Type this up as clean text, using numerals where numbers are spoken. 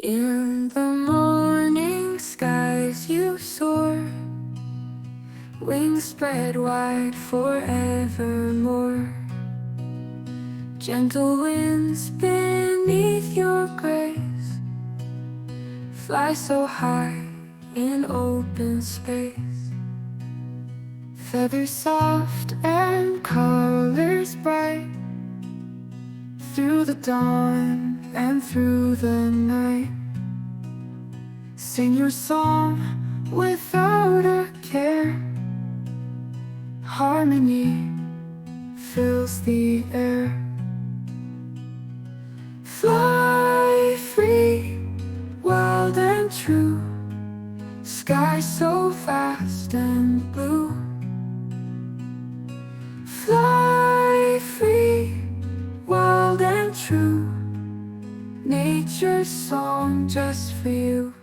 In the morning skies you soar, wings spread wide forevermore. Gentle winds beneath your grace, fly so high in open space. Feathers soft and colors bright, through the dawn and through the night. Sing your song without a care. Harmony fills the air. Fly free, wild and true, sky so vast and blue. Fly free, wild and true, nature's song just for you.